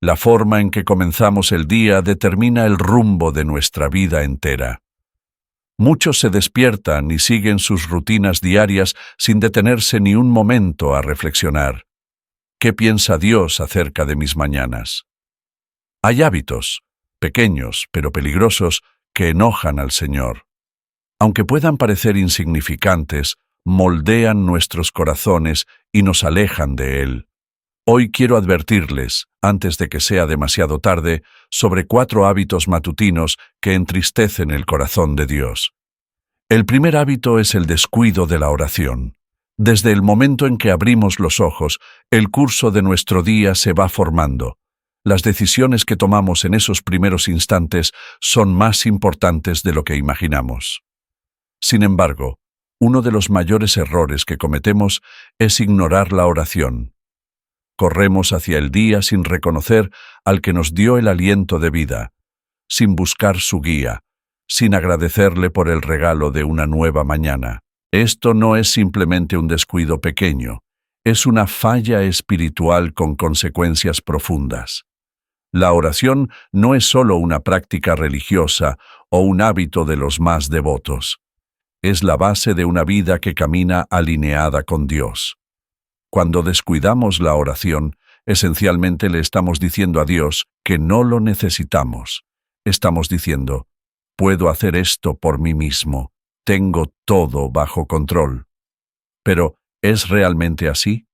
La forma en que comenzamos el día determina el rumbo de nuestra vida entera. Muchos se despiertan y siguen sus rutinas diarias sin detenerse ni un momento a reflexionar. ¿Qué piensa Dios acerca de mis mañanas? Hay hábitos, pequeños pero peligrosos, que enojan al Señor. Aunque puedan parecer insignificantes, moldean nuestros corazones y nos alejan de Él. Hoy quiero advertirles, antes de que sea demasiado tarde, sobre 4 hábitos matutinos que entristecen el corazón de Dios. El primer hábito es el descuido de la oración. Desde el momento en que abrimos los ojos, el curso de nuestro día se va formando. Las decisiones que tomamos en esos primeros instantes son más importantes de lo que imaginamos. Sin embargo, uno de los mayores errores que cometemos es ignorar la oración. Corremos hacia el día sin reconocer al que nos dio el aliento de vida, sin buscar su guía, sin agradecerle por el regalo de una nueva mañana. Esto no es simplemente un descuido pequeño, es una falla espiritual con consecuencias profundas. La oración no es solo una práctica religiosa o un hábito de los más devotos. Es la base de una vida que camina alineada con Dios. Cuando descuidamos la oración, esencialmente le estamos diciendo a Dios que no lo necesitamos. Estamos diciendo, puedo hacer esto por mí mismo, tengo todo bajo control. Pero, ¿es realmente así?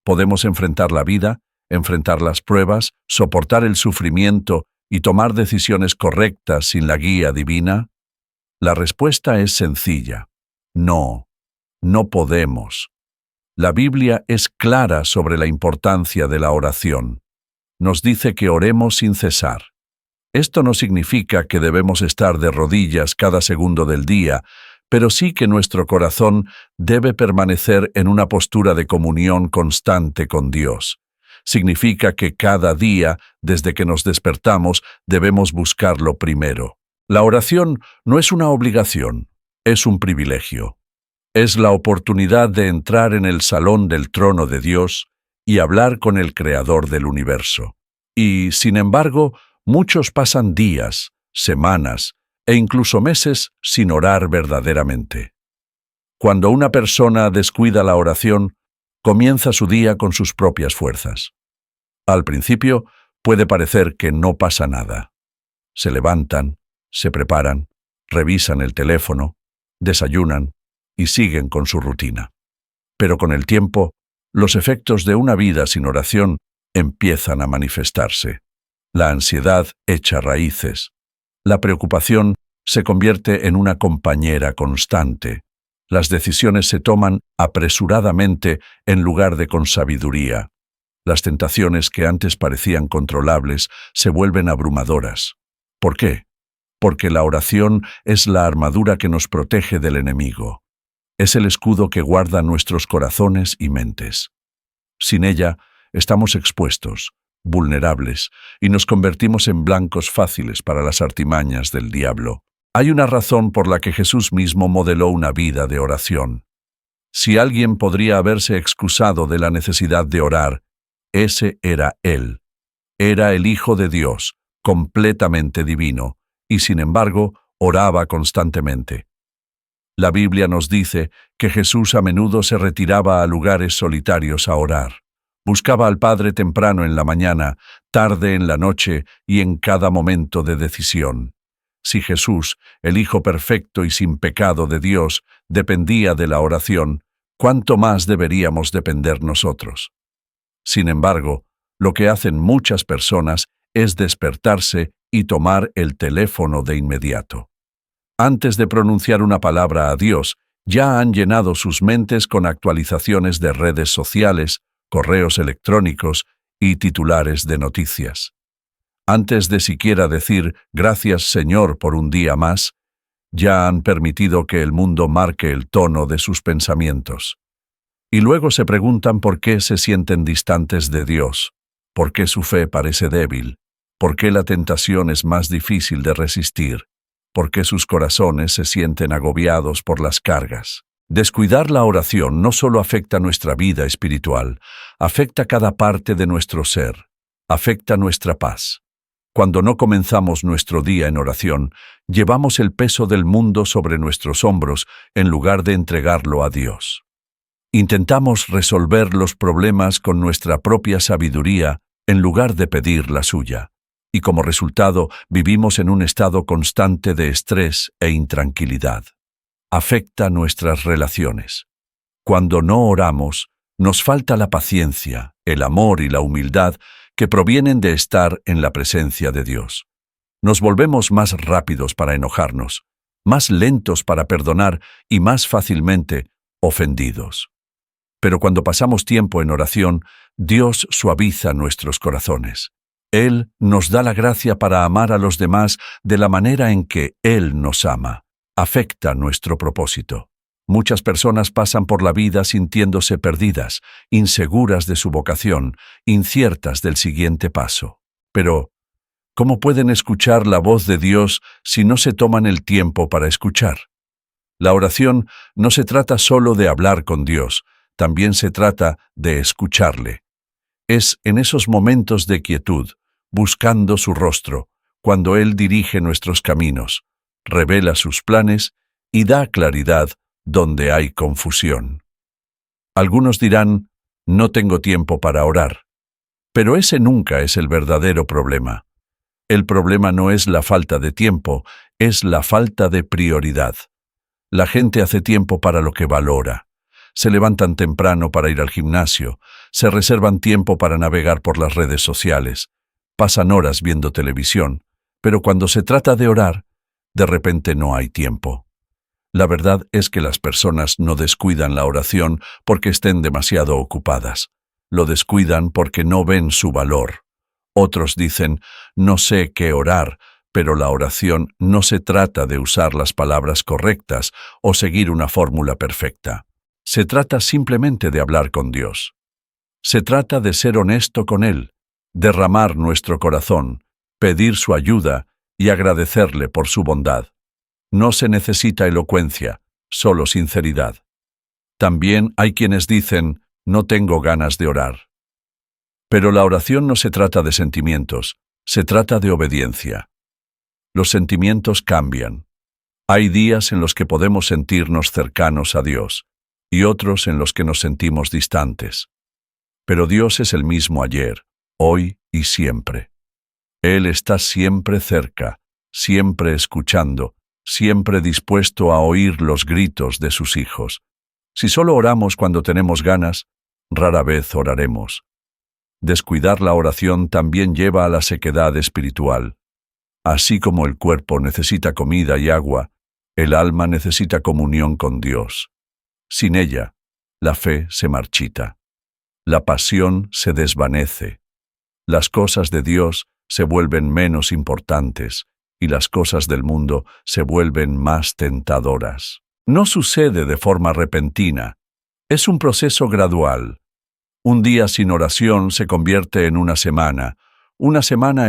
¿Podemos enfrentar la vida, enfrentar las pruebas, soportar el sufrimiento y tomar decisiones correctas sin la guía divina? La respuesta es sencilla. No, no podemos. La Biblia es clara sobre la importancia de la oración. Nos dice que oremos sin cesar. Esto no significa que debemos estar de rodillas cada segundo del día, pero sí que nuestro corazón debe permanecer en una postura de comunión constante con Dios. Significa que cada día, desde que nos despertamos, debemos buscarlo primero. La oración no es una obligación, es un privilegio. Es la oportunidad de entrar en el salón del trono de Dios y hablar con el Creador del universo. Y, sin embargo, muchos pasan días, semanas e incluso meses sin orar verdaderamente. Cuando una persona descuida la oración, comienza su día con sus propias fuerzas. Al principio, puede parecer que no pasa nada. Se levantan, se preparan, revisan el teléfono, desayunan y siguen con su rutina. Pero con el tiempo, los efectos de una vida sin oración empiezan a manifestarse. La ansiedad echa raíces. La preocupación se convierte en una compañera constante. Las decisiones se toman apresuradamente en lugar de con sabiduría. Las tentaciones que antes parecían controlables se vuelven abrumadoras. ¿Por qué? Porque la oración es la armadura que nos protege del enemigo. Es el escudo que guarda nuestros corazones y mentes. Sin ella, estamos expuestos, vulnerables, y nos convertimos en blancos fáciles para las artimañas del diablo. Hay una razón por la que Jesús mismo modeló una vida de oración. Si alguien podría haberse excusado de la necesidad de orar, ese era Él. Era el Hijo de Dios, completamente divino, y sin embargo, oraba constantemente. La Biblia nos dice que Jesús a menudo se retiraba a lugares solitarios a orar. Buscaba al Padre temprano en la mañana, tarde en la noche y en cada momento de decisión. Si Jesús, el Hijo perfecto y sin pecado de Dios, dependía de la oración, ¿cuánto más deberíamos depender nosotros? Sin embargo, lo que hacen muchas personas es despertarse y tomar el teléfono de inmediato. Antes de pronunciar una palabra a Dios, ya han llenado sus mentes con actualizaciones de redes sociales, correos electrónicos y titulares de noticias. Antes de siquiera decir «Gracias, Señor, por un día más», ya han permitido que el mundo marque el tono de sus pensamientos. Y luego se preguntan por qué se sienten distantes de Dios, por qué su fe parece débil, por qué la tentación es más difícil de resistir, por qué sus corazones se sienten agobiados por las cargas. Descuidar la oración no solo afecta nuestra vida espiritual, afecta cada parte de nuestro ser. afecta nuestra paz. Cuando no comenzamos nuestro día en oración, llevamos el peso del mundo sobre nuestros hombros en lugar de entregarlo a Dios. Intentamos resolver los problemas con nuestra propia sabiduría en lugar de pedir la suya, y como resultado vivimos en un estado constante de estrés e intranquilidad. Afecta nuestras relaciones. Cuando no oramos, nos falta la paciencia, el amor y la humildad que provienen de estar en la presencia de Dios. Nos volvemos más rápidos para enojarnos, más lentos para perdonar y más fácilmente ofendidos. Pero cuando pasamos tiempo en oración, Dios suaviza nuestros corazones. Él nos da la gracia para amar a los demás de la manera en que Él nos ama. Afecta nuestro propósito. Muchas personas pasan por la vida sintiéndose perdidas, inseguras de su vocación, inciertas del siguiente paso. Pero, ¿cómo pueden escuchar la voz de Dios si no se toman el tiempo para escuchar? La oración no se trata solo de hablar con Dios, también se trata de escucharle. Es en esos momentos de quietud, buscando su rostro, cuando Él dirige nuestros caminos, revela sus planes y da claridad donde hay confusión. Algunos dirán, no tengo tiempo para orar. Pero ese nunca es el verdadero problema. El problema no es la falta de tiempo, es la falta de prioridad. La gente hace tiempo para lo que valora. Se levantan temprano para ir al gimnasio, se reservan tiempo para navegar por las redes sociales, pasan horas viendo televisión, pero cuando se trata de orar, de repente no hay tiempo. La verdad es que las personas no descuidan la oración porque estén demasiado ocupadas. Lo descuidan porque no ven su valor. Otros dicen, no sé qué orar, pero la oración no se trata de usar las palabras correctas o seguir una fórmula perfecta. Se trata simplemente de hablar con Dios. Se trata de ser honesto con Él, derramar nuestro corazón, pedir su ayuda y agradecerle por su bondad. No se necesita elocuencia, solo sinceridad. También hay quienes dicen, no tengo ganas de orar. Pero la oración no se trata de sentimientos, se trata de obediencia. Los sentimientos cambian. Hay días en los que podemos sentirnos cercanos a Dios y otros en los que nos sentimos distantes. Pero Dios es el mismo ayer, hoy y siempre. Él está siempre cerca, siempre escuchando, siempre dispuesto a oír los gritos de sus hijos. Si solo oramos cuando tenemos ganas, rara vez oraremos. Descuidar la oración también lleva a la sequedad espiritual. Así como el cuerpo necesita comida y agua, el alma necesita comunión con Dios. Sin ella, la fe se marchita. La pasión se desvanece. Las cosas de Dios se vuelven menos importantes y las cosas del mundo se vuelven más tentadoras. No sucede de forma repentina. Es un proceso gradual. Un día sin oración se convierte en una semana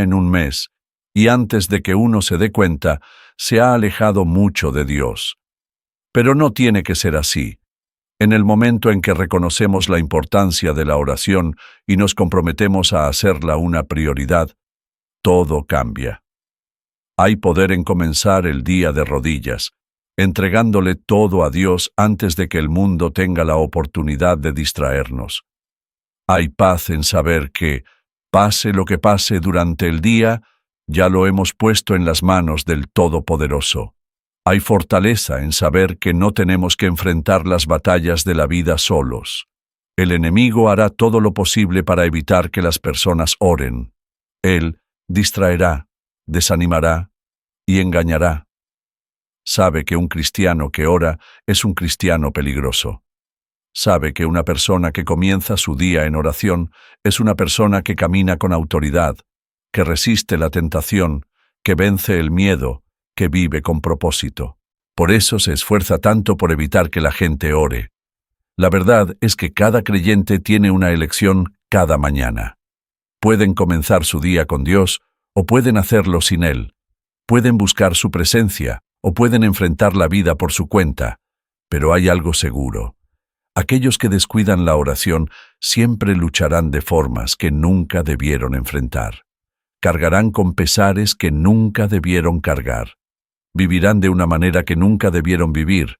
en un mes, y antes de que uno se dé cuenta, se ha alejado mucho de Dios. Pero no tiene que ser así. En el momento en que reconocemos la importancia de la oración y nos comprometemos a hacerla una prioridad, todo cambia. Hay poder en comenzar el día de rodillas, entregándole todo a Dios antes de que el mundo tenga la oportunidad de distraernos. Hay paz en saber que, pase lo que pase durante el día, ya lo hemos puesto en las manos del Todopoderoso. Hay fortaleza en saber que no tenemos que enfrentar las batallas de la vida solos. El enemigo hará todo lo posible para evitar que las personas oren. Él distraerá, desanimará y engañará. Sabe que un cristiano que ora es un cristiano peligroso. Sabe que una persona que comienza su día en oración es una persona que camina con autoridad, que resiste la tentación, que vence el miedo, que vive con propósito. Por eso se esfuerza tanto por evitar que la gente ore. La verdad es que cada creyente tiene una elección cada mañana. Pueden comenzar su día con Dios o pueden hacerlo sin Él. Pueden buscar su presencia o pueden enfrentar la vida por su cuenta. Pero hay algo seguro. Aquellos que descuidan la oración siempre lucharán de formas que nunca debieron enfrentar. Cargarán con pesares que nunca debieron cargar. Vivirán de una manera que nunca debieron vivir,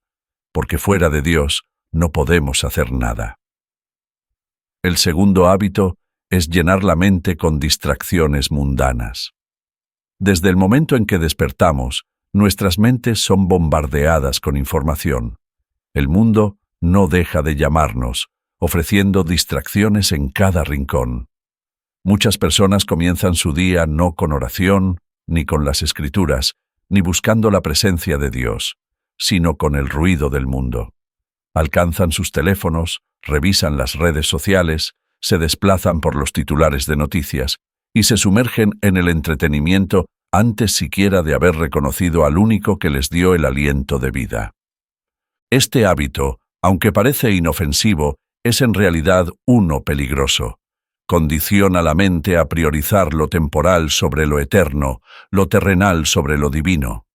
porque fuera de Dios no podemos hacer nada. El segundo hábito es llenar la mente con distracciones mundanas. Desde el momento en que despertamos, nuestras mentes son bombardeadas con información. El mundo no deja de llamarnos, ofreciendo distracciones en cada rincón. Muchas personas comienzan su día no con oración, ni con las Escrituras, ni buscando la presencia de Dios, sino con el ruido del mundo. Alcanzan sus teléfonos, revisan las redes sociales, se desplazan por los titulares de noticias y se sumergen en el entretenimiento antes siquiera de haber reconocido al único que les dio el aliento de vida. Este hábito, aunque parece inofensivo, es en realidad uno peligroso. Condiciona la mente a priorizar lo temporal sobre lo eterno, lo terrenal sobre lo divino.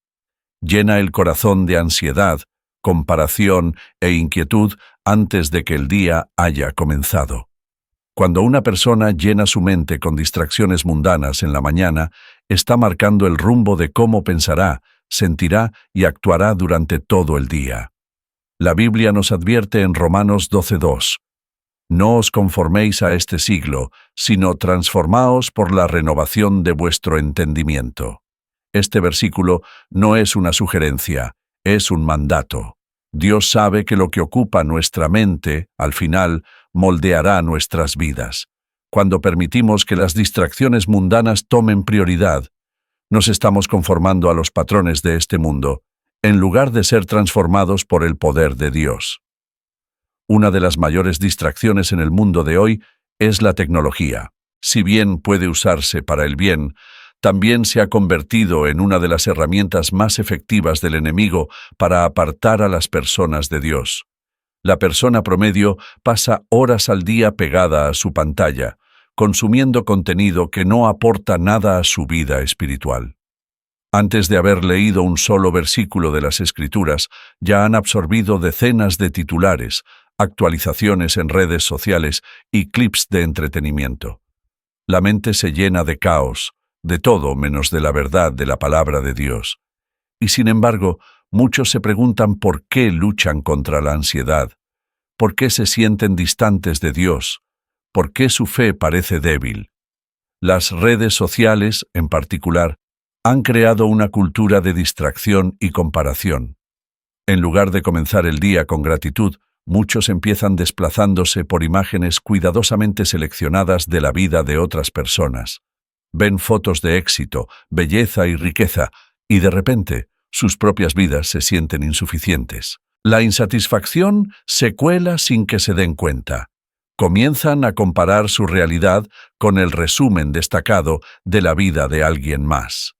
Llena el corazón de ansiedad, comparación e inquietud antes de que el día haya comenzado. Cuando una persona llena su mente con distracciones mundanas en la mañana, está marcando el rumbo de cómo pensará, sentirá y actuará durante todo el día. La Biblia nos advierte en Romanos 12:2: No os conforméis a este siglo, sino transformaos por la renovación de vuestro entendimiento. Este versículo no es una sugerencia, es un mandato. Dios sabe que lo que ocupa nuestra mente, al final, moldeará nuestras vidas. Cuando permitimos que las distracciones mundanas tomen prioridad, nos estamos conformando a los patrones de este mundo, en lugar de ser transformados por el poder de Dios. Una de las mayores distracciones en el mundo de hoy es la tecnología. Si bien puede usarse para el bien, también se ha convertido en una de las herramientas más efectivas del enemigo para apartar a las personas de Dios. La persona promedio pasa horas al día pegada a su pantalla, consumiendo contenido que no aporta nada a su vida espiritual. Antes de haber leído un solo versículo de las Escrituras, ya han absorbido decenas de titulares, actualizaciones en redes sociales y clips de entretenimiento. La mente se llena de caos, de todo menos de la verdad de la palabra de Dios. Y sin embargo, muchos se preguntan por qué luchan contra la ansiedad, por qué se sienten distantes de Dios, por qué su fe parece débil. Las redes sociales, en particular, han creado una cultura de distracción y comparación. En lugar de comenzar el día con gratitud, muchos empiezan desplazándose por imágenes cuidadosamente seleccionadas de la vida de otras personas. Ven fotos de éxito, belleza y riqueza, y de repente sus propias vidas se sienten insuficientes. La insatisfacción se cuela sin que se den cuenta. Comienzan a comparar su realidad con el resumen destacado de la vida de alguien más.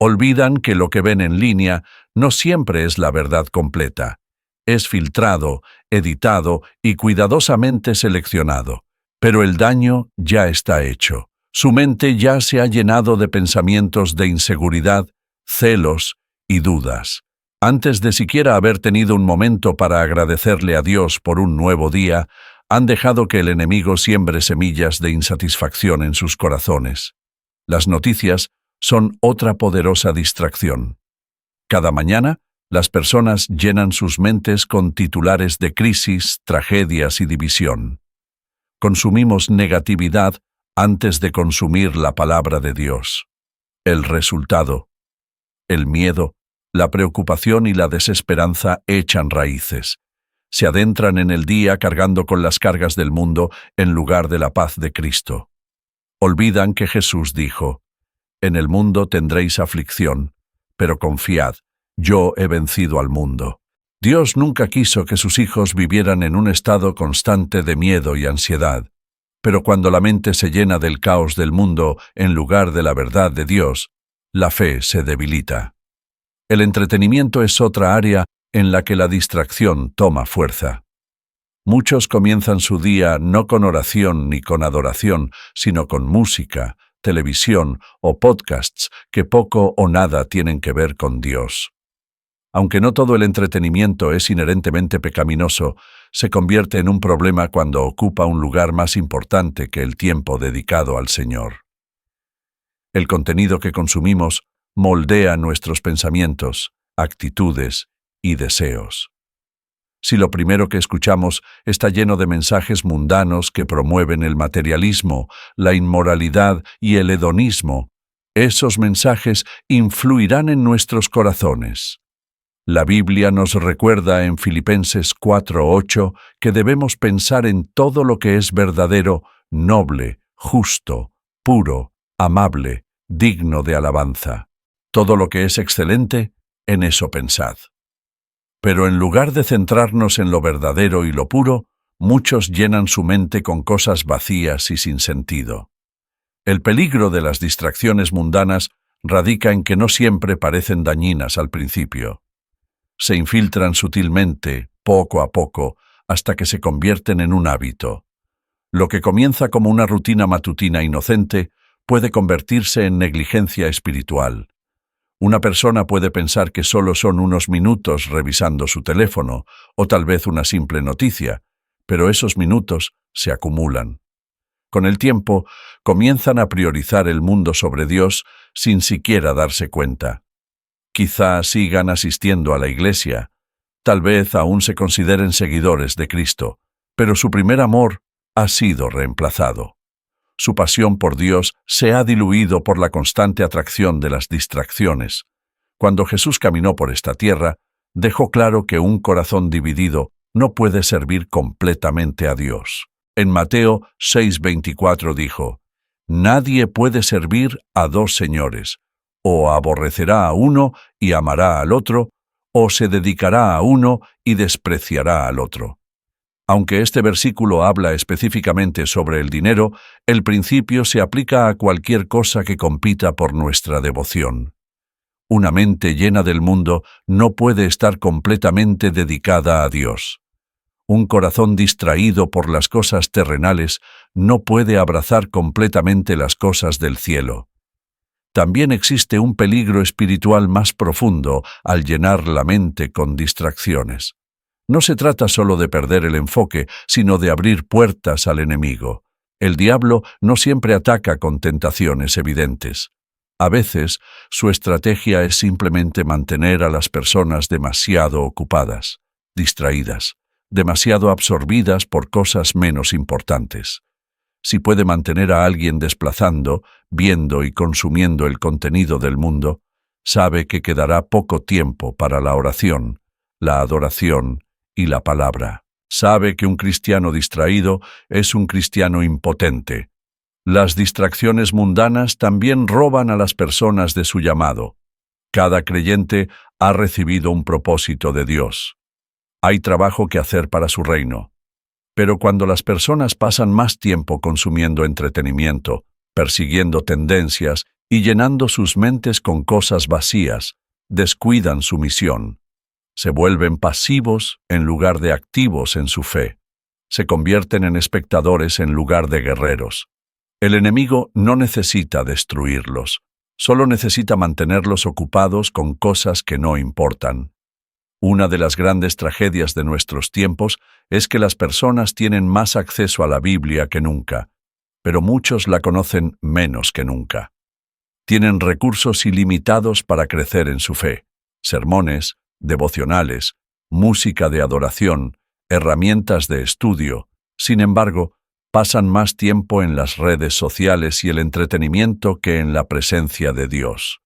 Olvidan que lo que ven en línea no siempre es la verdad completa. Es filtrado, editado y cuidadosamente seleccionado. Pero el daño ya está hecho. Su mente ya se ha llenado de pensamientos de inseguridad, celos y dudas. Antes de siquiera haber tenido un momento para agradecerle a Dios por un nuevo día, han dejado que el enemigo siembre semillas de insatisfacción en sus corazones. Las noticias son otra poderosa distracción. Cada mañana, las personas llenan sus mentes con titulares de crisis, tragedias y división. Consumimos negatividad antes de consumir la palabra de Dios. El resultado: el miedo, la preocupación y la desesperanza echan raíces. Se adentran en el día cargando con las cargas del mundo en lugar de la paz de Cristo. Olvidan que Jesús dijo: En el mundo tendréis aflicción, pero confiad, yo he vencido al mundo. Dios nunca quiso que sus hijos vivieran en un estado constante de miedo y ansiedad, pero cuando la mente se llena del caos del mundo en lugar de la verdad de Dios, la fe se debilita. El entretenimiento es otra área en la que la distracción toma fuerza. Muchos comienzan su día no con oración ni con adoración, sino con música, televisión o podcasts que poco o nada tienen que ver con Dios. Aunque no todo el entretenimiento es inherentemente pecaminoso, se convierte en un problema cuando ocupa un lugar más importante que el tiempo dedicado al Señor. El contenido que consumimos moldea nuestros pensamientos, actitudes y deseos. Si lo primero que escuchamos está lleno de mensajes mundanos que promueven el materialismo, la inmoralidad y el hedonismo, esos mensajes influirán en nuestros corazones. La Biblia nos recuerda en Filipenses 4:8 que debemos pensar en todo lo que es verdadero, noble, justo, puro, amable, digno de alabanza. Todo lo que es excelente, en eso pensad. Pero en lugar de centrarnos en lo verdadero y lo puro, muchos llenan su mente con cosas vacías y sin sentido. El peligro de las distracciones mundanas radica en que no siempre parecen dañinas al principio. Se infiltran sutilmente, poco a poco, hasta que se convierten en un hábito. Lo que comienza como una rutina matutina inocente puede convertirse en negligencia espiritual. Una persona puede pensar que solo son unos minutos revisando su teléfono, o tal vez una simple noticia, pero esos minutos se acumulan. Con el tiempo, comienzan a priorizar el mundo sobre Dios sin siquiera darse cuenta. Quizá sigan asistiendo a la iglesia, tal vez aún se consideren seguidores de Cristo, pero su primer amor ha sido reemplazado. Su pasión por Dios se ha diluido por la constante atracción de las distracciones. Cuando Jesús caminó por esta tierra, dejó claro que un corazón dividido no puede servir completamente a Dios. En Mateo 6:24 dijo: «Nadie puede servir a dos señores. O aborrecerá a uno y amará al otro, o se dedicará a uno y despreciará al otro». Aunque este versículo habla específicamente sobre el dinero, el principio se aplica a cualquier cosa que compita por nuestra devoción. Una mente llena del mundo no puede estar completamente dedicada a Dios. Un corazón distraído por las cosas terrenales no puede abrazar completamente las cosas del cielo. También existe un peligro espiritual más profundo al llenar la mente con distracciones. No se trata solo de perder el enfoque, sino de abrir puertas al enemigo. El diablo no siempre ataca con tentaciones evidentes. A veces, su estrategia es simplemente mantener a las personas demasiado ocupadas, distraídas, demasiado absorbidas por cosas menos importantes. Si puede mantener a alguien desplazando, viendo y consumiendo el contenido del mundo, sabe que quedará poco tiempo para la oración, la adoración y la palabra. Sabe que un cristiano distraído es un cristiano impotente. Las distracciones mundanas también roban a las personas de su llamado. Cada creyente ha recibido un propósito de Dios. Hay trabajo que hacer para su reino. Pero cuando las personas pasan más tiempo consumiendo entretenimiento, persiguiendo tendencias y llenando sus mentes con cosas vacías, descuidan su misión. Se vuelven pasivos en lugar de activos en su fe. Se convierten en espectadores en lugar de guerreros. El enemigo no necesita destruirlos, solo necesita mantenerlos ocupados con cosas que no importan. Una de las grandes tragedias de nuestros tiempos es que las personas tienen más acceso a la Biblia que nunca, pero muchos la conocen menos que nunca. Tienen recursos ilimitados para crecer en su fe: sermones, devocionales, música de adoración, herramientas de estudio. Sin embargo, pasan más tiempo en las redes sociales y el entretenimiento que en la presencia de Dios.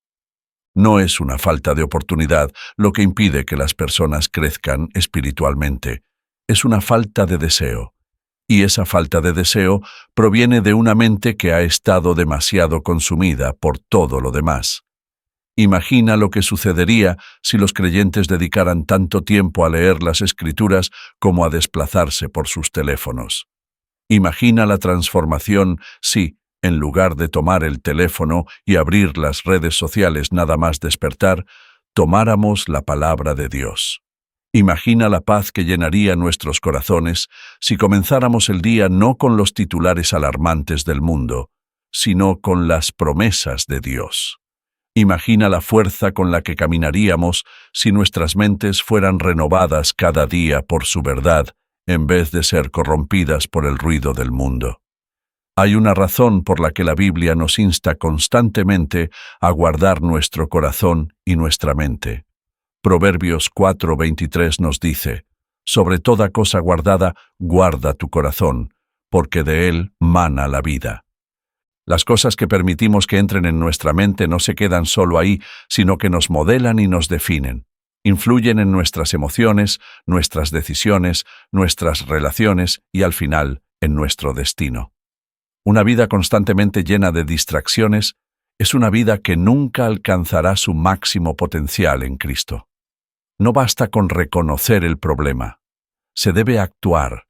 No es una falta de oportunidad lo que impide que las personas crezcan espiritualmente. Es una falta de deseo. Y esa falta de deseo proviene de una mente que ha estado demasiado consumida por todo lo demás. Imagina lo que sucedería si los creyentes dedicaran tanto tiempo a leer las Escrituras como a desplazarse por sus teléfonos. Imagina la transformación si, en lugar de tomar el teléfono y abrir las redes sociales nada más despertar, tomáramos la palabra de Dios. Imagina la paz que llenaría nuestros corazones si comenzáramos el día no con los titulares alarmantes del mundo, sino con las promesas de Dios. Imagina la fuerza con la que caminaríamos si nuestras mentes fueran renovadas cada día por su verdad, en vez de ser corrompidas por el ruido del mundo. Hay una razón por la que la Biblia nos insta constantemente a guardar nuestro corazón y nuestra mente. Proverbios 4:23 nos dice: sobre toda cosa guardada, guarda tu corazón, porque de él mana la vida. Las cosas que permitimos que entren en nuestra mente no se quedan solo ahí, sino que nos modelan y nos definen. Influyen en nuestras emociones, nuestras decisiones, nuestras relaciones y, al final, en nuestro destino. Una vida constantemente llena de distracciones es una vida que nunca alcanzará su máximo potencial en Cristo. No basta con reconocer el problema. Se debe actuar.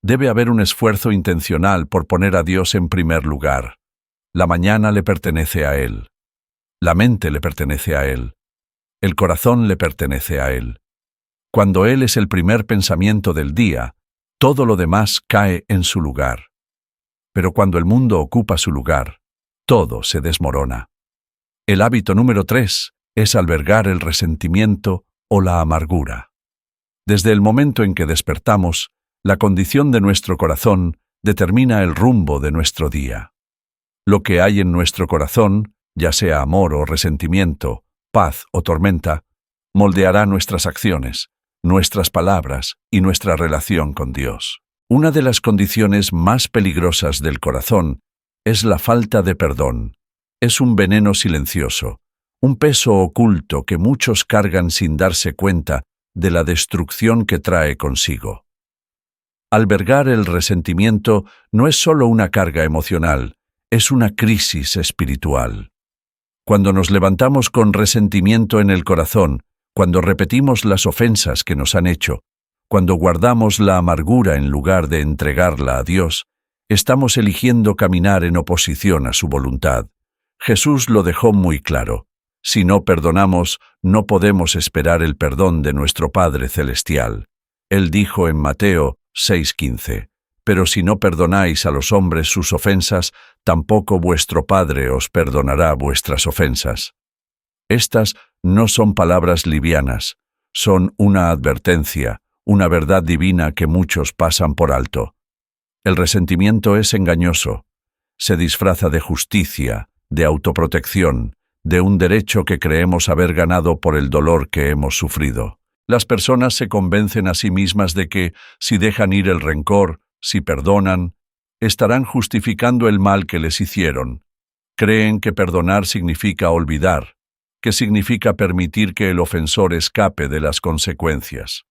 Debe haber un esfuerzo intencional por poner a Dios en primer lugar. La mañana le pertenece a Él. La mente le pertenece a Él. El corazón le pertenece a Él. Cuando Él es el primer pensamiento del día, todo lo demás cae en su lugar. Pero cuando el mundo ocupa su lugar, todo se desmorona. El hábito número 3 es albergar el resentimiento o la amargura. Desde el momento en que despertamos, la condición de nuestro corazón determina el rumbo de nuestro día. Lo que hay en nuestro corazón, ya sea amor o resentimiento, paz o tormenta, moldeará nuestras acciones, nuestras palabras y nuestra relación con Dios. Una de las condiciones más peligrosas del corazón es la falta de perdón. Es un veneno silencioso, un peso oculto que muchos cargan sin darse cuenta de la destrucción que trae consigo. Albergar el resentimiento no es solo una carga emocional, es una crisis espiritual. Cuando nos levantamos con resentimiento en el corazón, cuando repetimos las ofensas que nos han hecho, cuando guardamos la amargura en lugar de entregarla a Dios, estamos eligiendo caminar en oposición a su voluntad. Jesús lo dejó muy claro. Si no perdonamos, no podemos esperar el perdón de nuestro Padre Celestial. Él dijo en Mateo 6:15, «Pero si no perdonáis a los hombres sus ofensas, tampoco vuestro Padre os perdonará vuestras ofensas». Estas no son palabras livianas, son una advertencia, una verdad divina que muchos pasan por alto. El resentimiento es engañoso. Se disfraza de justicia, de autoprotección, de un derecho que creemos haber ganado por el dolor que hemos sufrido. Las personas se convencen a sí mismas de que, si dejan ir el rencor, si perdonan, estarán justificando el mal que les hicieron. Creen que perdonar significa olvidar, que significa permitir que el ofensor escape de las consecuencias.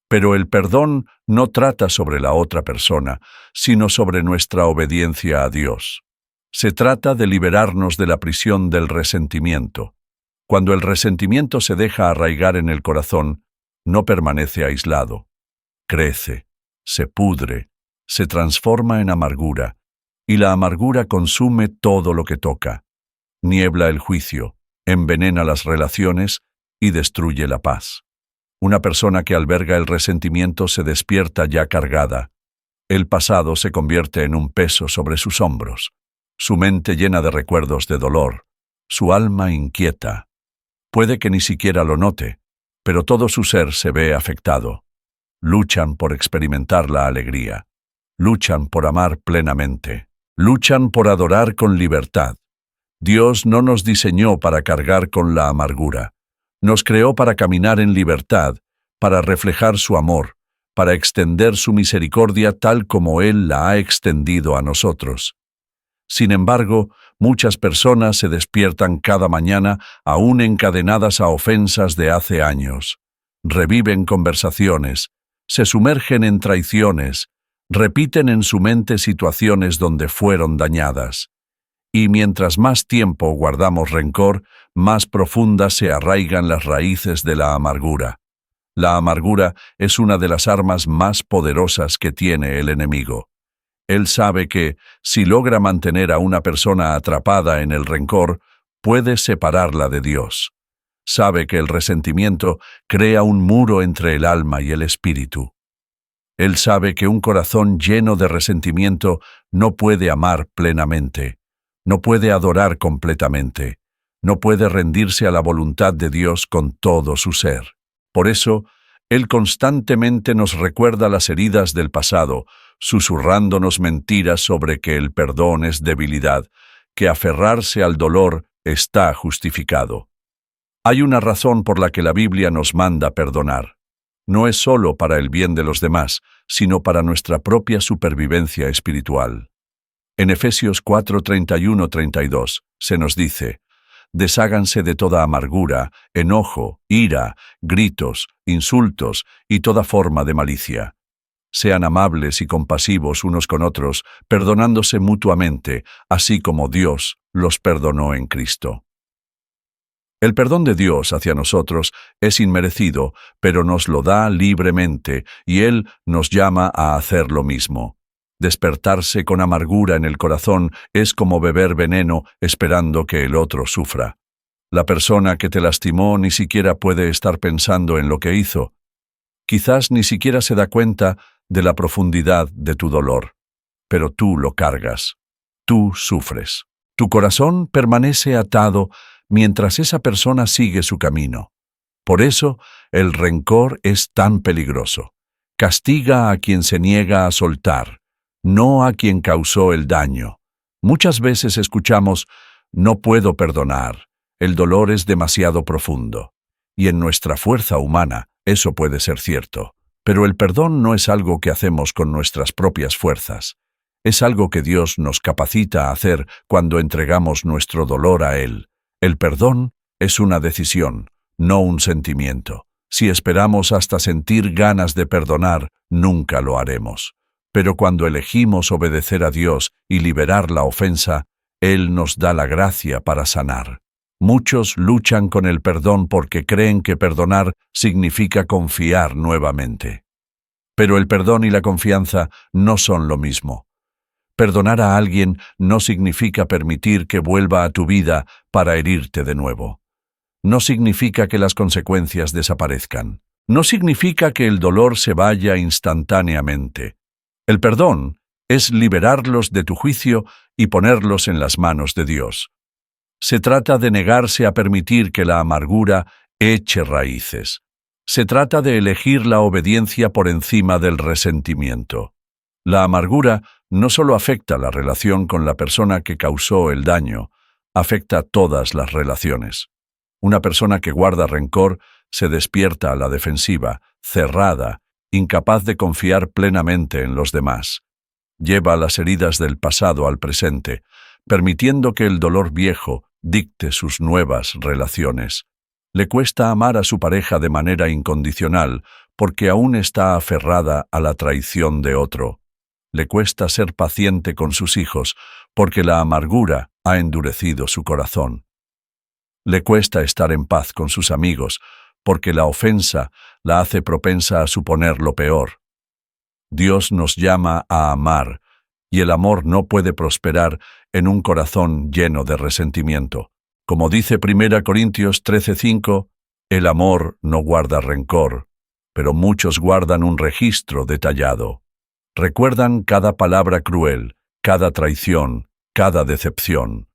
Pero el perdón no trata sobre la otra persona, sino sobre nuestra obediencia a Dios. Se trata de liberarnos de la prisión del resentimiento. Cuando el resentimiento se deja arraigar en el corazón, no permanece aislado. Crece, se pudre, se transforma en amargura, y la amargura consume todo lo que toca. Niebla el juicio, envenena las relaciones y destruye la paz. Una persona que alberga el resentimiento se despierta ya cargada. El pasado se convierte en un peso sobre sus hombros. Su mente llena de recuerdos de dolor. Su alma inquieta. Puede que ni siquiera lo note, pero todo su ser se ve afectado. Luchan por experimentar la alegría. Luchan por amar plenamente. Luchan por adorar con libertad. Dios no nos diseñó para cargar con la amargura. Nos creó para caminar en libertad, para reflejar su amor, para extender su misericordia tal como Él la ha extendido a nosotros. Sin embargo, muchas personas se despiertan cada mañana aún encadenadas a ofensas de hace años. Reviven conversaciones, se sumergen en traiciones, repiten en su mente situaciones donde fueron dañadas. Y mientras más tiempo guardamos rencor, más profundas se arraigan las raíces de la amargura. La amargura es una de las armas más poderosas que tiene el enemigo. Él sabe que, si logra mantener a una persona atrapada en el rencor, puede separarla de Dios. Sabe que el resentimiento crea un muro entre el alma y el espíritu. Él sabe que un corazón lleno de resentimiento no puede amar plenamente, no puede adorar completamente, No puede rendirse a la voluntad de Dios con todo su ser. Por eso, Él constantemente nos recuerda las heridas del pasado, susurrándonos mentiras sobre que el perdón es debilidad, que aferrarse al dolor está justificado. Hay una razón por la que la Biblia nos manda perdonar. No es solo para el bien de los demás, sino para nuestra propia supervivencia espiritual. En Efesios 4:31-32 se nos dice: desháganse de toda amargura, enojo, ira, gritos, insultos y toda forma de malicia. Sean amables y compasivos unos con otros, perdonándose mutuamente, así como Dios los perdonó en Cristo. El perdón de Dios hacia nosotros es inmerecido, pero nos lo da libremente, y Él nos llama a hacer lo mismo. Despertarse con amargura en el corazón es como beber veneno esperando que el otro sufra. La persona que te lastimó ni siquiera puede estar pensando en lo que hizo. Quizás ni siquiera se da cuenta de la profundidad de tu dolor. Pero tú lo cargas. Tú sufres. Tu corazón permanece atado mientras esa persona sigue su camino. Por eso, el rencor es tan peligroso. Castiga a quien se niega a soltar, no a quien causó el daño. Muchas veces escuchamos: no puedo perdonar, el dolor es demasiado profundo. Y en nuestra fuerza humana, eso puede ser cierto. Pero el perdón no es algo que hacemos con nuestras propias fuerzas. Es algo que Dios nos capacita a hacer cuando entregamos nuestro dolor a Él. El perdón es una decisión, no un sentimiento. Si esperamos hasta sentir ganas de perdonar, nunca lo haremos. Pero cuando elegimos obedecer a Dios y liberar la ofensa, Él nos da la gracia para sanar. Muchos luchan con el perdón porque creen que perdonar significa confiar nuevamente. Pero el perdón y la confianza no son lo mismo. Perdonar a alguien no significa permitir que vuelva a tu vida para herirte de nuevo. No significa que las consecuencias desaparezcan. No significa que el dolor se vaya instantáneamente. El perdón es liberarlos de tu juicio y ponerlos en las manos de Dios. Se trata de negarse a permitir que la amargura eche raíces. Se trata de elegir la obediencia por encima del resentimiento. La amargura no solo afecta la relación con la persona que causó el daño, afecta todas las relaciones. Una persona que guarda rencor se despierta a la defensiva, cerrada, incapaz de confiar plenamente en los demás. Lleva las heridas del pasado al presente, permitiendo que el dolor viejo dicte sus nuevas relaciones. Le cuesta amar a su pareja de manera incondicional porque aún está aferrada a la traición de otro. Le cuesta ser paciente con sus hijos porque la amargura ha endurecido su corazón. Le cuesta estar en paz con sus amigos porque la ofensa la hace propensa a suponer lo peor. Dios nos llama a amar, y el amor no puede prosperar en un corazón lleno de resentimiento. Como dice 1 Corintios 13:5, el amor no guarda rencor, pero muchos guardan un registro detallado. Recuerdan cada palabra cruel, cada traición, cada decepción.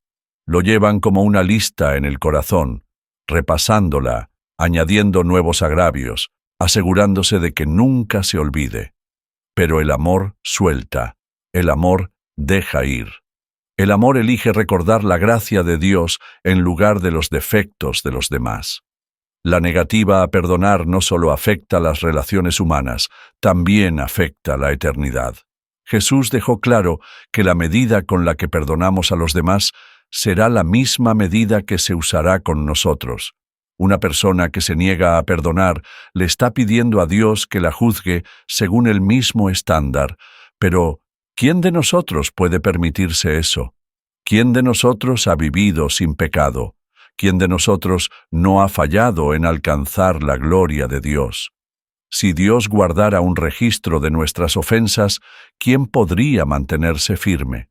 Lo llevan como una lista en el corazón, repasándola, añadiendo nuevos agravios, asegurándose de que nunca se olvide. Pero el amor suelta, el amor deja ir. El amor elige recordar la gracia de Dios en lugar de los defectos de los demás. La negativa a perdonar no solo afecta las relaciones humanas, también afecta la eternidad. Jesús dejó claro que la medida con la que perdonamos a los demás será la misma medida que se usará con nosotros. Una persona que se niega a perdonar le está pidiendo a Dios que la juzgue según el mismo estándar. Pero, ¿quién de nosotros puede permitirse eso? ¿Quién de nosotros ha vivido sin pecado? ¿Quién de nosotros no ha fallado en alcanzar la gloria de Dios? Si Dios guardara un registro de nuestras ofensas, ¿quién podría mantenerse firme?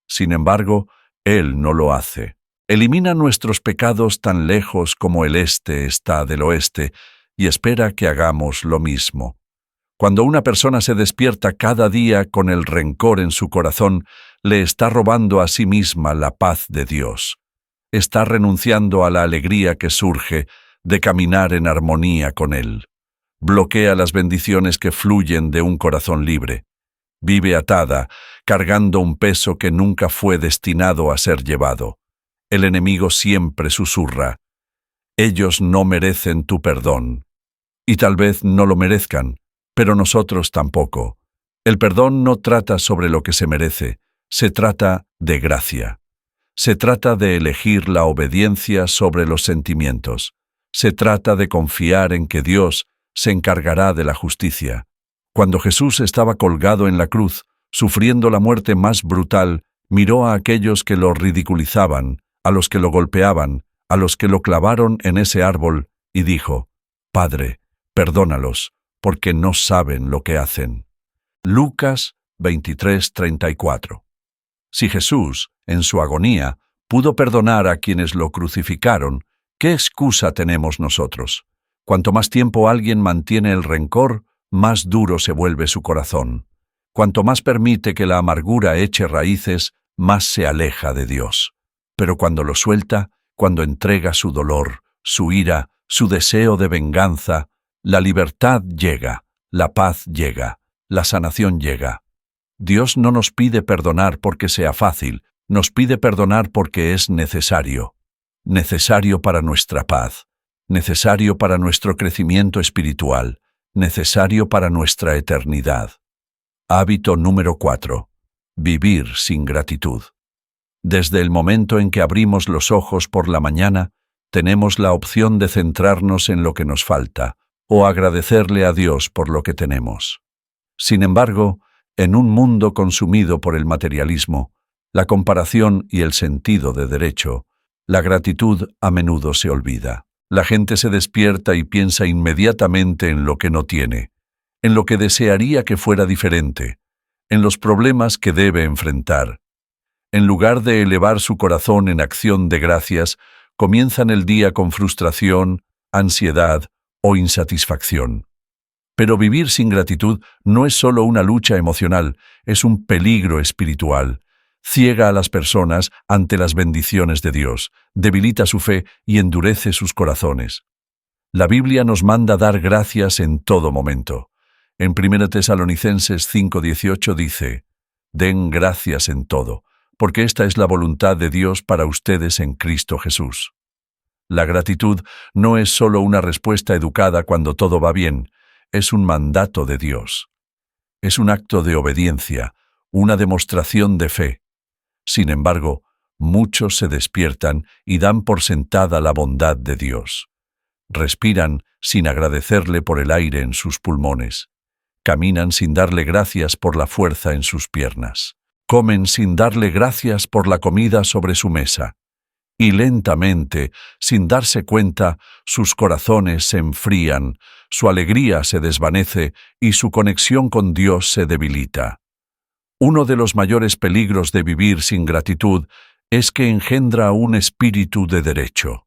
Sin embargo, Él no lo hace. Elimina nuestros pecados tan lejos como el este está del oeste y espera que hagamos lo mismo. Cuando una persona se despierta cada día con el rencor en su corazón, le está robando a sí misma la paz de Dios. está renunciando a la alegría que surge de caminar en armonía con Él. Bloquea las bendiciones que fluyen de un corazón libre. Vive atada, cargando un peso que nunca fue destinado a ser llevado. El enemigo siempre susurra: ellos no merecen tu perdón. Y tal vez no lo merezcan, pero nosotros tampoco. El perdón no trata sobre lo que se merece, se trata de gracia. Se trata de elegir la obediencia sobre los sentimientos. Se trata de confiar en que Dios se encargará de la justicia. Cuando Jesús estaba colgado en la cruz, sufriendo la muerte más brutal, miró a aquellos que lo ridiculizaban, a los que lo golpeaban, a los que lo clavaron en ese árbol, y dijo: Padre, perdónalos, porque no saben lo que hacen. Lucas 23:34. Si Jesús, en su agonía, pudo perdonar a quienes lo crucificaron, ¿qué excusa tenemos nosotros? Cuanto más tiempo alguien mantiene el rencor, más duro se vuelve su corazón. Cuanto más permite que la amargura eche raíces, más se aleja de Dios. Pero cuando lo suelta, cuando entrega su dolor, su ira, su deseo de venganza, la libertad llega, la paz llega, la sanación llega. Dios no nos pide perdonar porque sea fácil, nos pide perdonar porque es necesario. Necesario para nuestra paz, necesario para nuestro crecimiento espiritual, necesario para nuestra eternidad. Hábito número 4. Vivir sin gratitud. Desde el momento en que abrimos los ojos por la mañana, tenemos la opción de centrarnos en lo que nos falta o agradecerle a Dios por lo que tenemos. Sin embargo, en un mundo consumido por el materialismo, la comparación y el sentido de derecho, la gratitud a menudo se olvida. La gente se despierta y piensa inmediatamente en lo que no tiene, en lo que desearía que fuera diferente, en los problemas que debe enfrentar. En lugar de elevar su corazón en acción de gracias, comienzan el día con frustración, ansiedad o insatisfacción. Pero vivir sin gratitud no es solo una lucha emocional, es un peligro espiritual. Ciega a las personas ante las bendiciones de Dios, debilita su fe y endurece sus corazones. La Biblia nos manda dar gracias en todo momento. En 1 Tesalonicenses 5:18 dice: Den gracias en todo, porque esta es la voluntad de Dios para ustedes en Cristo Jesús. La gratitud no es solo una respuesta educada cuando todo va bien, es un mandato de Dios. Es un acto de obediencia, una demostración de fe. Sin embargo, muchos se despiertan y dan por sentada la bondad de Dios. Respiran sin agradecerle por el aire en sus pulmones. Caminan sin darle gracias por la fuerza en sus piernas. Comen sin darle gracias por la comida sobre su mesa. Y lentamente, sin darse cuenta, sus corazones se enfrían, su alegría se desvanece y su conexión con Dios se debilita. Uno de los mayores peligros de vivir sin gratitud es que engendra un espíritu de derecho.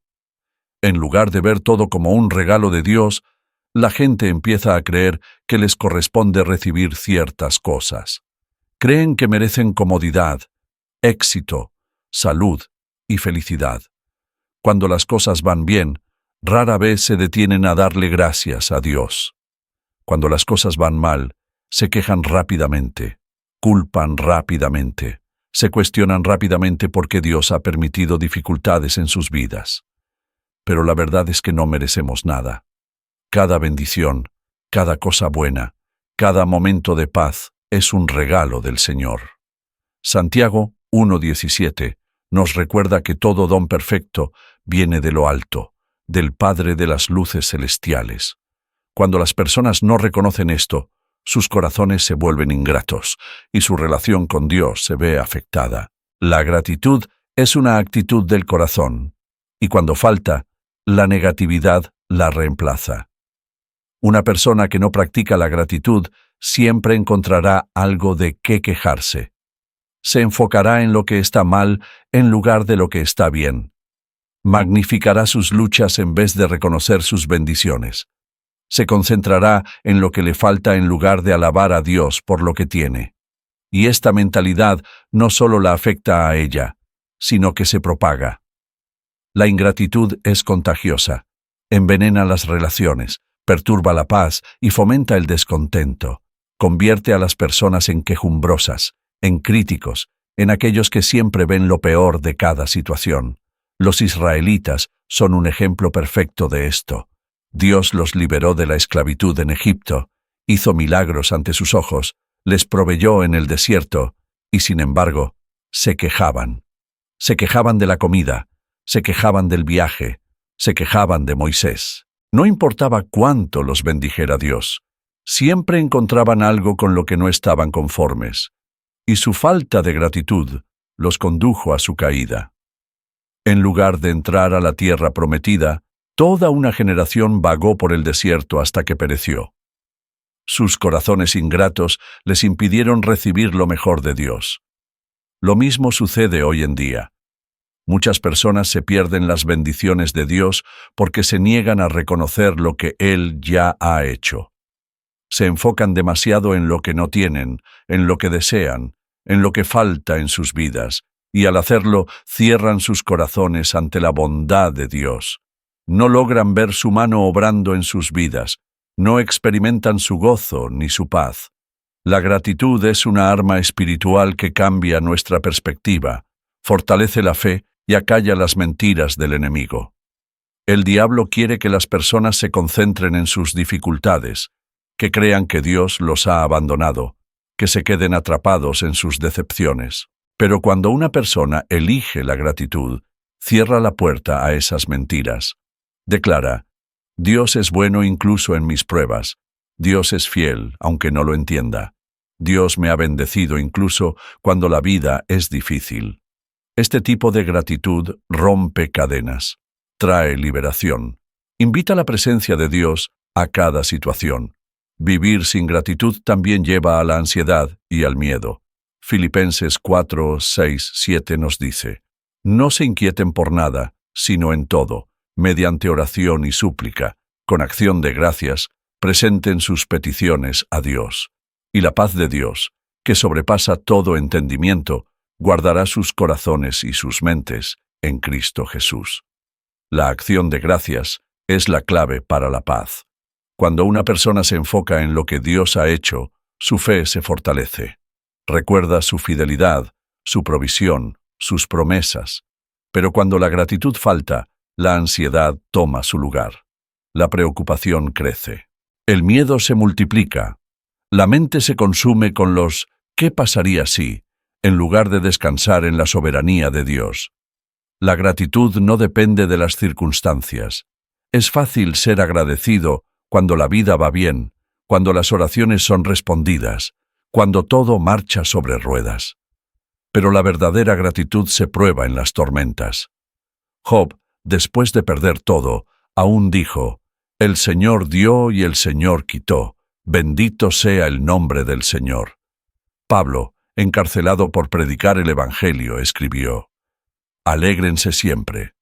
En lugar de ver todo como un regalo de Dios, la gente empieza a creer que les corresponde recibir ciertas cosas. Creen que merecen comodidad, éxito, salud y felicidad. Cuando las cosas van bien, rara vez se detienen a darle gracias a Dios. Cuando las cosas van mal, se quejan rápidamente, culpan rápidamente, se cuestionan rápidamente por qué Dios ha permitido dificultades en sus vidas. Pero la verdad es que no merecemos nada. Cada bendición, cada cosa buena, cada momento de paz es un regalo del Señor. Santiago 1:17 nos recuerda que todo don perfecto viene de lo alto, del Padre de las luces celestiales. Cuando las personas no reconocen esto, sus corazones se vuelven ingratos y su relación con Dios se ve afectada. La gratitud es una actitud del corazón, y cuando falta, la negatividad la reemplaza. Una persona que no practica la gratitud siempre encontrará algo de qué quejarse. Se enfocará en lo que está mal en lugar de lo que está bien. Magnificará sus luchas en vez de reconocer sus bendiciones. Se concentrará en lo que le falta en lugar de alabar a Dios por lo que tiene. Y esta mentalidad no solo la afecta a ella, sino que se propaga. La ingratitud es contagiosa, envenena las relaciones, perturba la paz y fomenta el descontento. Convierte a las personas en quejumbrosas, en críticos, en aquellos que siempre ven lo peor de cada situación. Los israelitas son un ejemplo perfecto de esto. Dios los liberó de la esclavitud en Egipto, hizo milagros ante sus ojos, les proveyó en el desierto, y sin embargo, se quejaban. Se quejaban de la comida, se quejaban del viaje, se quejaban de Moisés. No importaba cuánto los bendijera Dios, siempre encontraban algo con lo que no estaban conformes, y su falta de gratitud los condujo a su caída. En lugar de entrar a la tierra prometida, toda una generación vagó por el desierto hasta que pereció. Sus corazones ingratos les impidieron recibir lo mejor de Dios. Lo mismo sucede hoy en día. Muchas personas se pierden las bendiciones de Dios porque se niegan a reconocer lo que Él ya ha hecho. Se enfocan demasiado en lo que no tienen, en lo que desean, en lo que falta en sus vidas, y al hacerlo cierran sus corazones ante la bondad de Dios. No logran ver su mano obrando en sus vidas, no experimentan su gozo ni su paz. La gratitud es una arma espiritual que cambia nuestra perspectiva, fortalece la fe y acalla las mentiras del enemigo. El diablo quiere que las personas se concentren en sus dificultades, que crean que Dios los ha abandonado, que se queden atrapados en sus decepciones. Pero cuando una persona elige la gratitud, cierra la puerta a esas mentiras. Declara: Dios es bueno incluso en mis pruebas. Dios es fiel, aunque no lo entienda. Dios me ha bendecido incluso cuando la vida es difícil. Este tipo de gratitud rompe cadenas, trae liberación, invita la presencia de Dios a cada situación. Vivir sin gratitud también lleva a la ansiedad y al miedo. Filipenses 4, 6, 7 nos dice: No se inquieten por nada, sino en todo, mediante oración y súplica, con acción de gracias, presenten sus peticiones a Dios. Y la paz de Dios, que sobrepasa todo entendimiento, guardará sus corazones y sus mentes en Cristo Jesús. La acción de gracias es la clave para la paz. Cuando una persona se enfoca en lo que Dios ha hecho, su fe se fortalece. Recuerda su fidelidad, su provisión, sus promesas. Pero cuando la gratitud falta, la ansiedad toma su lugar. La preocupación crece. El miedo se multiplica. La mente se consume con los ¿qué pasaría si?, en lugar de descansar en la soberanía de Dios. La gratitud no depende de las circunstancias. Es fácil ser agradecido cuando la vida va bien, cuando las oraciones son respondidas, cuando todo marcha sobre ruedas. Pero la verdadera gratitud se prueba en las tormentas. Job, después de perder todo, aún dijo: El Señor dio y el Señor quitó, bendito sea el nombre del Señor. Pablo, encarcelado por predicar el Evangelio, escribió: Alégrense siempre.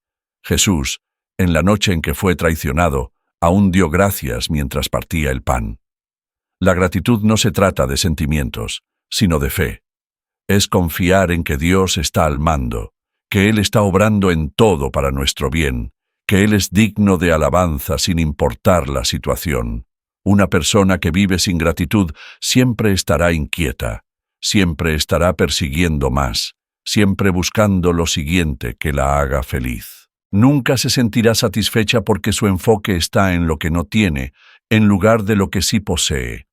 Jesús, en la noche en que fue traicionado, aún dio gracias mientras partía el pan. La gratitud no se trata de sentimientos, sino de fe. Es confiar en que Dios está al mando, que Él está obrando en todo para nuestro bien, que Él es digno de alabanza sin importar la situación. Una persona que vive sin gratitud siempre estará inquieta, siempre estará persiguiendo más, siempre buscando lo siguiente que la haga feliz. Nunca se sentirá satisfecha porque su enfoque está en lo que no tiene, en lugar de lo que sí posee.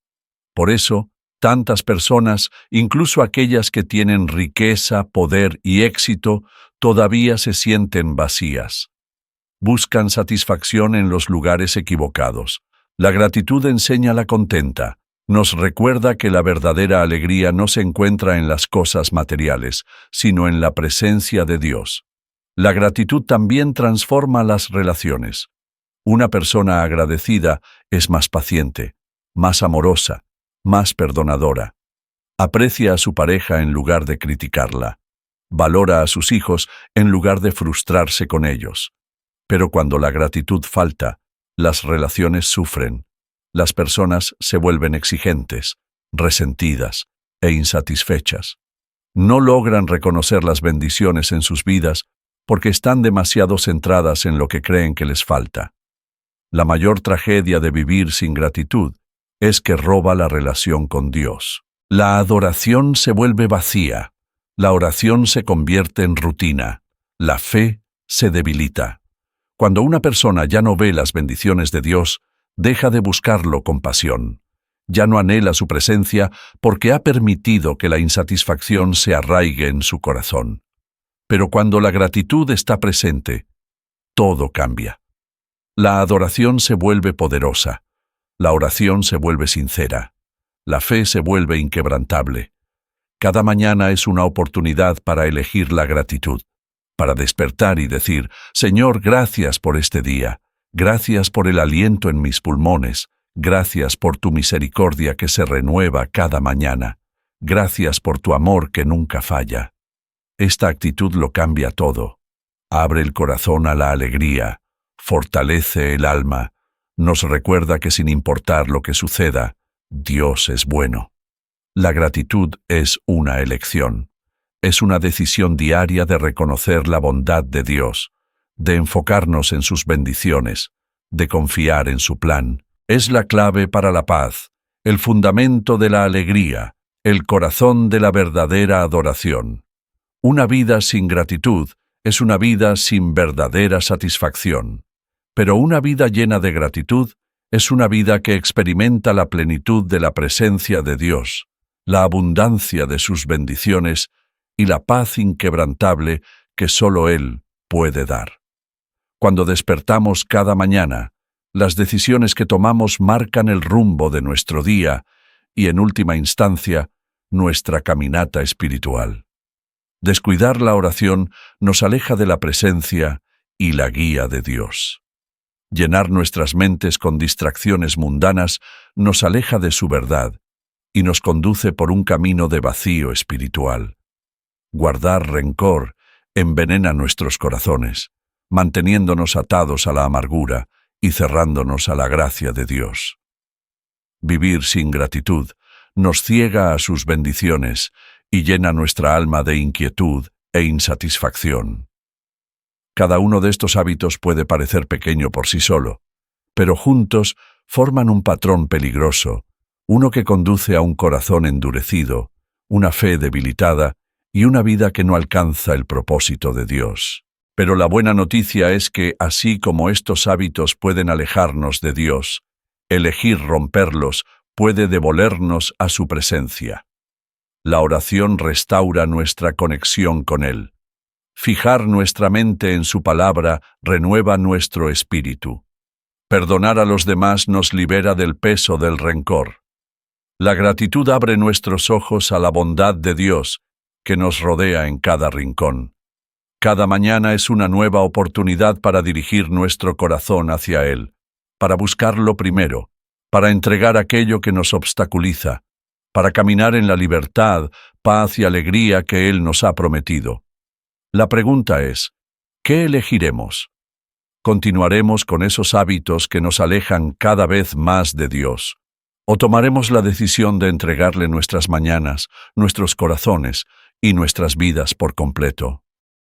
Por eso, tantas personas, incluso aquellas que tienen riqueza, poder y éxito, todavía se sienten vacías. Buscan satisfacción en los lugares equivocados. La gratitud enseña la contenta. Nos recuerda que la verdadera alegría no se encuentra en las cosas materiales, sino en la presencia de Dios. La gratitud también transforma las relaciones. Una persona agradecida es más paciente, más amorosa, más perdonadora. Aprecia a su pareja en lugar de criticarla. Valora a sus hijos en lugar de frustrarse con ellos. Pero cuando la gratitud falta, las relaciones sufren. Las personas se vuelven exigentes, resentidas e insatisfechas. No logran reconocer las bendiciones en sus vidas porque están demasiado centradas en lo que creen que les falta. La mayor tragedia de vivir sin gratitud es que roba la relación con Dios. La adoración se vuelve vacía, la oración se convierte en rutina, la fe se debilita. Cuando una persona ya no ve las bendiciones de Dios, deja de buscarlo con pasión. Ya no anhela su presencia porque ha permitido que la insatisfacción se arraigue en su corazón. Pero cuando la gratitud está presente, todo cambia. La adoración se vuelve poderosa, la oración se vuelve sincera, la fe se vuelve inquebrantable. Cada mañana es una oportunidad para elegir la gratitud, para despertar y decir: Señor, gracias por este día, gracias por el aliento en mis pulmones, gracias por tu misericordia que se renueva cada mañana, gracias por tu amor que nunca falla. Esta actitud lo cambia todo. Abre el corazón a la alegría, fortalece el alma, nos recuerda que sin importar lo que suceda, Dios es bueno. La gratitud es una elección. Es una decisión diaria de reconocer la bondad de Dios, de enfocarnos en sus bendiciones, de confiar en su plan. Es la clave para la paz, el fundamento de la alegría, el corazón de la verdadera adoración. Una vida sin gratitud es una vida sin verdadera satisfacción. Pero una vida llena de gratitud es una vida que experimenta la plenitud de la presencia de Dios, la abundancia de sus bendiciones y la paz inquebrantable que solo Él puede dar. Cuando despertamos cada mañana, las decisiones que tomamos marcan el rumbo de nuestro día y, en última instancia, nuestra caminata espiritual. Descuidar la oración nos aleja de la presencia y la guía de Dios. Llenar nuestras mentes con distracciones mundanas nos aleja de su verdad y nos conduce por un camino de vacío espiritual. Guardar rencor envenena nuestros corazones, manteniéndonos atados a la amargura y cerrándonos a la gracia de Dios. Vivir sin gratitud nos ciega a sus bendiciones y llena nuestra alma de inquietud e insatisfacción. Cada uno de estos hábitos puede parecer pequeño por sí solo, pero juntos forman un patrón peligroso, uno que conduce a un corazón endurecido, una fe debilitada y una vida que no alcanza el propósito de Dios. Pero la buena noticia es que, así como estos hábitos pueden alejarnos de Dios, elegir romperlos puede devolvernos a su presencia. La oración restaura nuestra conexión con Él. Fijar nuestra mente en su palabra renueva nuestro espíritu. Perdonar a los demás nos libera del peso del rencor. La gratitud abre nuestros ojos a la bondad de Dios que nos rodea en cada rincón. Cada mañana es una nueva oportunidad para dirigir nuestro corazón hacia Él, para buscarlo primero, para entregar aquello que nos obstaculiza, para caminar en la libertad, paz y alegría que Él nos ha prometido. La pregunta es, ¿qué elegiremos? ¿Continuaremos con esos hábitos que nos alejan cada vez más de Dios? ¿O tomaremos la decisión de entregarle nuestras mañanas, nuestros corazones y nuestras vidas por completo?